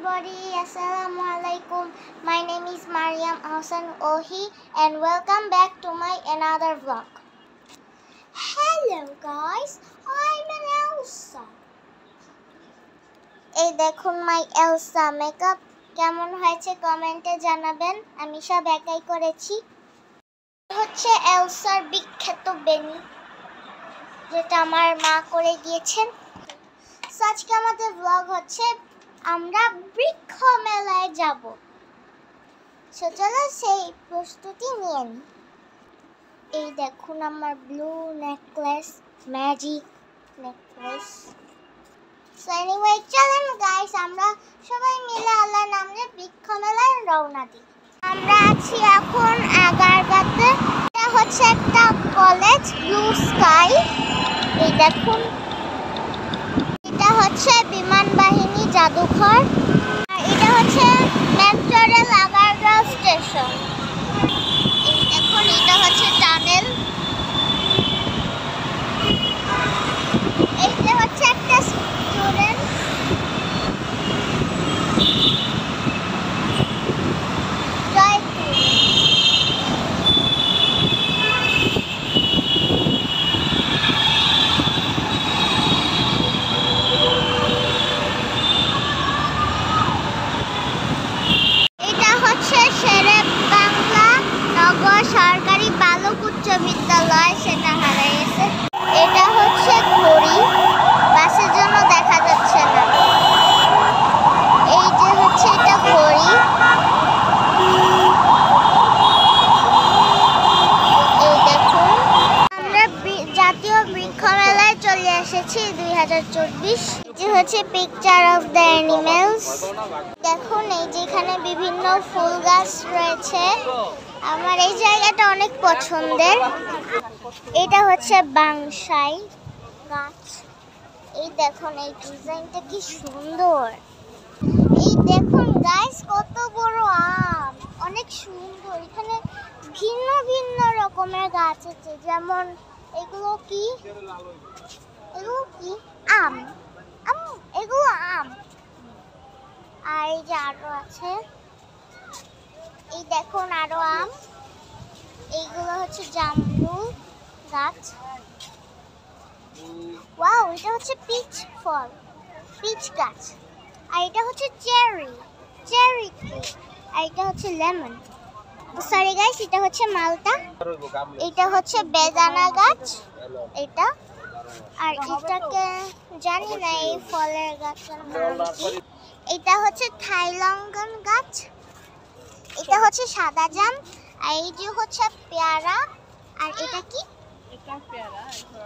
everybody, Assalamualaikum. My name is Mariam Hassan Ohi and welcome back to my another vlog. Hello guys, I'm an Elsa. এই দেখুন my Elsa makeup কেমন হয়েছে কমেন্টে জানাবেন। আমি সব একাই করেছি। হচ্ছে এলসার বিখ্যাত বেনি যেটা আমার মা করে গিয়েছেন। আজকে আমাদের ব্লগ হচ্ছে আমরা বৃক্ষ মেলায় যাব। চলো সেই প্রস্তুতি নিয়ে নিই। এই দেখুন আমার blue necklace, magic necklace. So anyway চলেন গাইস আমরা সবাই মিলে আল্লাহর নামে বৃক্ষ মেলায় রওনা দিই। আমরা আছি এখন আগারগাঁওতে। এটা হচ্ছে একটা কলেজ, ব্লু স্কাই। এই দেখুন এটা হচ্ছে বিমান বাহিনী জাদুঘর আর এটা হচ্ছে মেট্রো রেল আগারগাঁও স্টেশন। এই দেখুন এটা হচ্ছে টানেল। এই যে হচ্ছে একটা স্টুডেন্ট। সরকারি বালক উচ্চ বিদ্যালয়, সেটা হারিয়ে গেছে। এটা হচ্ছে ঘড়ি, বাসের জন্য দেখা যাচ্ছে না। এই যে হচ্ছে এটা ঘড়ি। এই দেখুন আমরা জাতীয় বৃক্ষ মেলায় চলে এসেছি 2024। যে হচ্ছে পিকচার অফ দ্য অ্যানিমেলস। দেখুন এই যেখানে বিভিন্ন ফুল গাছ রয়েছে। আমার এই জায়গাটা অনেক পছন্দের। এটা হচ্ছে বাংশাই গাছ। এই দেখুন এই ডিজাইনটা কি সুন্দর। এই দেখুন গাইস কত বড় আম, অনেক সুন্দর। এখানে ভিন্ন ভিন্ন রকমের গাছ আছে, যেমন এগুলো কি আম, এগুলো আম। আর এই যে আরো আছে, এই দেখুন আরো আম। এইগুলো হচ্ছে জামরুল গাছ। ওয়াও, এটা হচ্ছে পিচ ফল, পিচ গাছ। আর এটা হচ্ছে চেরি ট্রি। আর এটা হচ্ছে লেমন। সরি গাইস, এটা হচ্ছে মালটা। এটা হচ্ছে বেদানা গাছ এটা। আর এটাকে জানি না এই ফলের গাছের নাম কি। এটা হচ্ছে থাইলঙ্গন গাছ। এটা হচ্ছে সাদা জাম। আর এই যে হচ্ছে পেয়ারা। আর এটা কি?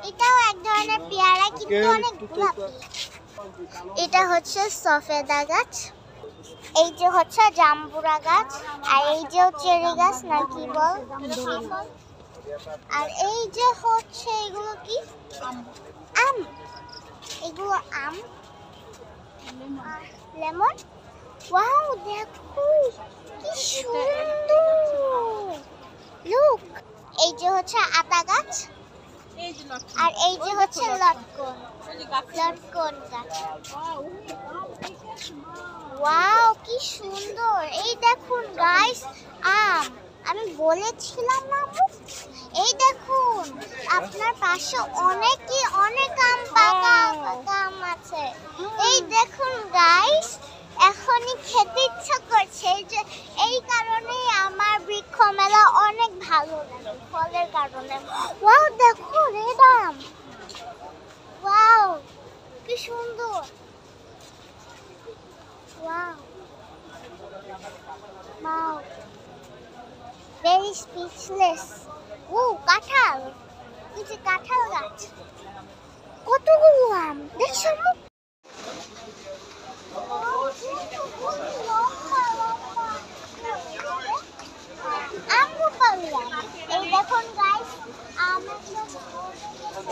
এটাও এক ধরনের পেয়ারা কিন্তু অনেক গোলাপি। এটা হচ্ছে সফেদা গাছ। এই যে হচ্ছে জাম্বুরা গাছ। আর এই যে চেরি গাছ না কি বল। আর এই যে হচ্ছে এগুলো কি? আম। এগুলো আম, লেমন। ওয়াও দেখো কি সুন্দর। লুক, এই যে হচ্ছে আতা গাছ। আর এই যে হচ্ছে লটকন গাছ। ওয়াও কি সুন্দর। এই দেখুন গাইস আম, আমি বলেছিলাম না। এই দেখুন আপনার পাশে অনেক আম, পাকা আম আছে। এই দেখুন গাইস এখনই খেতে ইচ্ছা করছে। এই কারণেই আমার বৃক্ষ মেলা অনেক ভালো লাগে, ফলের কারণে। ওয়াও দেখো রেড আম। ওয়াও কি সুন্দর। Wow very speechless. ও কাঁঠাল, এই যে কাঁঠাল গাছ। কতগুলো আম দেখছো?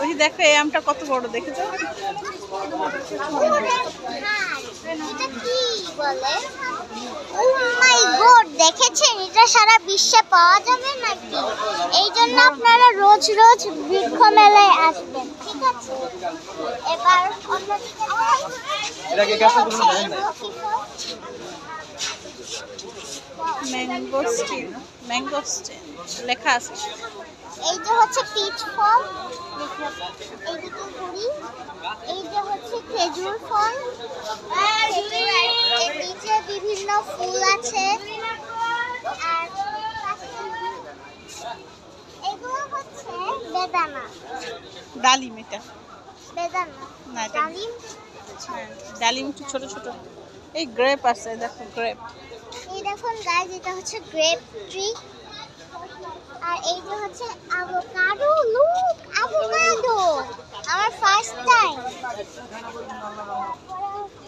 ওই দেখো এই আমটা কত বড়, দেখেছো? দেখেছেন? এটা সারা বিশ্বে পাওয়া যাবে নাকি? এই জন্য আপনারা রোজ রোজ বৃক্ষ মেলায় আসবেন। ঠিক আছে, এবার অন্যদিকে যাই। এটাকে কাছে কোনো জানেন না। ম্যাঙ্গোস্টিন, ম্যাঙ্গোস্টিন লেখা আছে। এই যে হচ্ছে পিচ ফল, এইদিকে ঘুরি। এই যে হচ্ছে খেজুর ফল, এর নিচে বিভিন্ন ফুল আছে। আর এগুলো হচ্ছে বেদানা। ডালিম এটা। বেদানা না, এটা ডালিম। হ্যাঁ, ডালিম একটু ছোট ছোট। এই গ্রেপ আছে, দেখো গ্রেপ। এই দেখুন গাইজ, এটা হচ্ছে গ্রেপ ট্রি। আর এই যে হচ্ছে অ্যাভোকাডো। লুক, অ্যাভোকাডো আমার ফার্স্ট টাইম।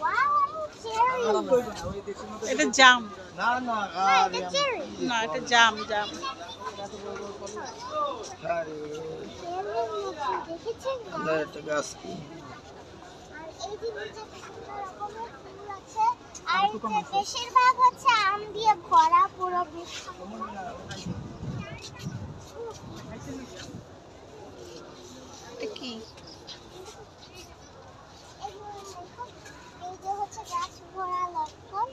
Wow, cherry. এটা জাম। না না এটা চেরি। না, এটা জাম জাম। দেখেছেন একটা গাছ কি আর এই যে নিচে বিভিন্ন রকমের ফুল আছে। আর বেশিরভাগ হচ্ছে আম দিয়ে ভরা পুরো বৃক্ষ। এটা কি? এই যে হচ্ছে গাছ ভরা লটকন।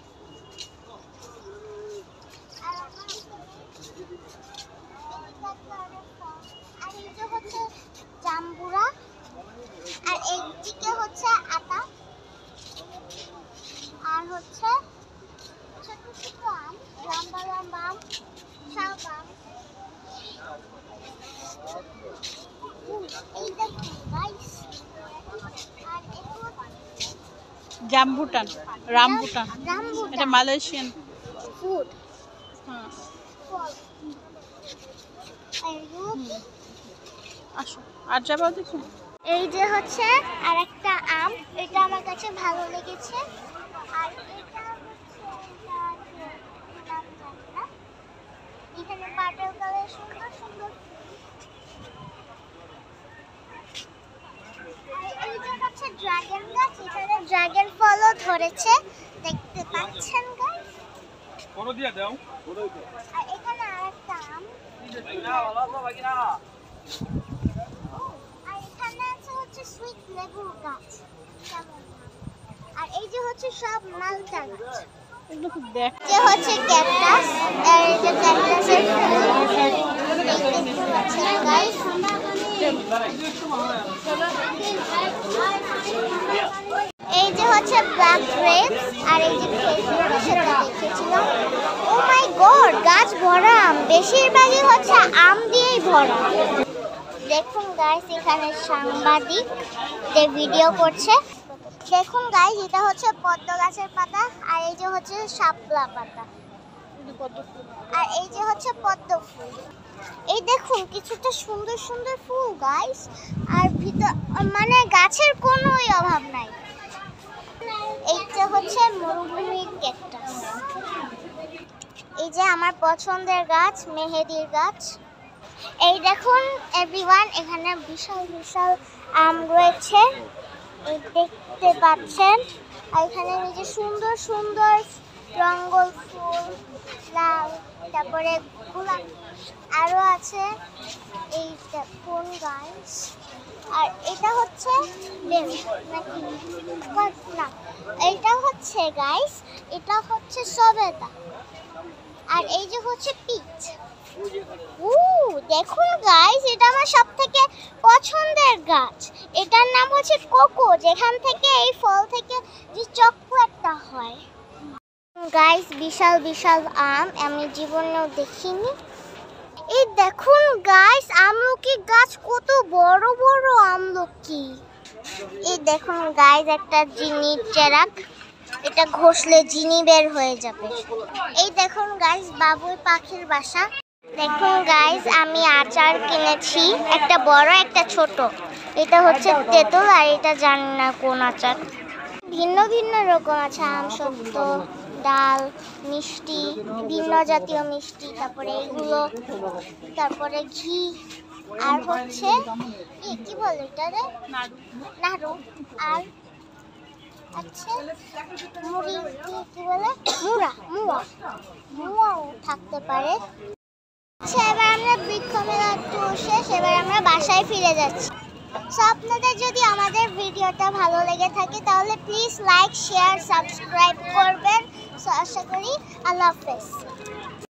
আর এই যে হচ্ছে জাম্বুরা। আর এইদিকে হচ্ছে আতা। আর হচ্ছে ছোট ছোট আম, লম্বা লম্বা আম, শাক আম। এই দেখুন গাইস। আর এগুলো জাম্বুটান, রামবুটান। রামবুটান। এটা মালয়েশিয়ান ফুড হ্যাঁ। ফল। আর এগুলো কি? আসো আর যাবো দেখো। এই যে হচ্ছে আরেকটা আম, এটা আমার কাছে ভালো লেগেছে। আর এটা হচ্ছে নাম জানি না। এখানে পার্পল কালার সুন্দর সুন্দর ফুল। আর এই যে হচ্ছে ড্রাগন গাছ, এখানে ড্রাগন ফলও ধরেছে, দেখতে পাচ্ছেন গাইস। কোন দিয়া দাও আর এখানে আরেকটা আম। আর এখানে আছে হচ্ছে সুইট লেবুর গাছ। আর এই যে হচ্ছে সব মালটা গাছ। এগুলো খুব দেখ। যে হচ্ছে ক্যাকটাস। আর এই যে ক্যাকটাসের গাইস। এই যে হচ্ছে ব্ল্যাক গ্রেপস। আর এই যে খেজুর সেটা দেখেছিলাম। ও মাই গড, গাছ ভরা আম, বেশিরভাগই হচ্ছে আম দিয়েই ভরা। দেখুন গাইস, এখানে সাংবাদিক যে ভিডিও করছে। দেখুন গাইস, এটা হচ্ছে পদ্ম গাছের পাতা। আর এই যে হচ্ছে শাপলা পাতা। আর এই যে হচ্ছে পদ্ম ফুল। এই দেখুন কিছুটা সুন্দর সুন্দর ফুল গাইস। আর ভিতর মানে গাছের কোনোই অভাব নাই। এইটা হচ্ছে মরুভূমির ক্যাকটাস। এই যে আমার পছন্দের গাছ, মেহেদির গাছ। এই দেখুন এভরিওয়ান, এখানে বিশাল বিশাল আম রয়েছে, এই দেখতে পাচ্ছেন। আর এখানে এই যে সুন্দর সুন্দর রঙ্গল ফুল, লাল, তারপরে গোলাপি আরো আছে। এই দেখুন গাইস। আর এটা হচ্ছে লেবু নাকি না, এটা হচ্ছে গাইস, এটা হচ্ছে সবেদা। আর এই যে হচ্ছে পিচ। দেখুন গাইস, এটা আমার সবথেকে পছন্দের গাছ। এটার নাম হচ্ছে কোকো, যেখান থেকে এই ফল থেকে যে চকলেটটা হয়। গাইস, বিশাল বিশাল আম, আমি জীবনেও দেখিনি। এই দেখুন গাইস, আমলকি গাছ, কত বড় বড় আমলকি। এই দেখুন গাইস, একটা জিনির চেরাক, এটা ঘষলে জিনি বের হয়ে যাবে। এই দেখুন গাইস, বাবুই পাখির বাসা। দেখুন গাইস, আমি আচার কিনেছি, একটা বড় একটা ছোট। এটা হচ্ছে তেঁতুল, আর এটা জানি না কোন আচার। ভিন্ন ভিন্ন রকম আছে, আম সত্য, ডাল, মিষ্টি, ভিন্ন জাতীয় মিষ্টি, তারপরে এগুলো, তারপরে ঘি, আর হচ্ছে কি বলে এটা রে, নাড়ু। আর আচ্ছা মুড়ি, কি বলে, মুয়াও থাকতে পারে। আচ্ছা, এবার আমরা বৃক্ষ মেলা ট্যুর শেষ, এবার আমরা বাসায় ফিরে যাচ্ছি। সো আপনাদের যদি আমাদের ভিডিওটা ভালো লেগে থাকে তাহলে প্লিজ লাইক শেয়ার সাবস্ক্রাইব করবেন। সো আশা করি আল্লাহ হাফেজ।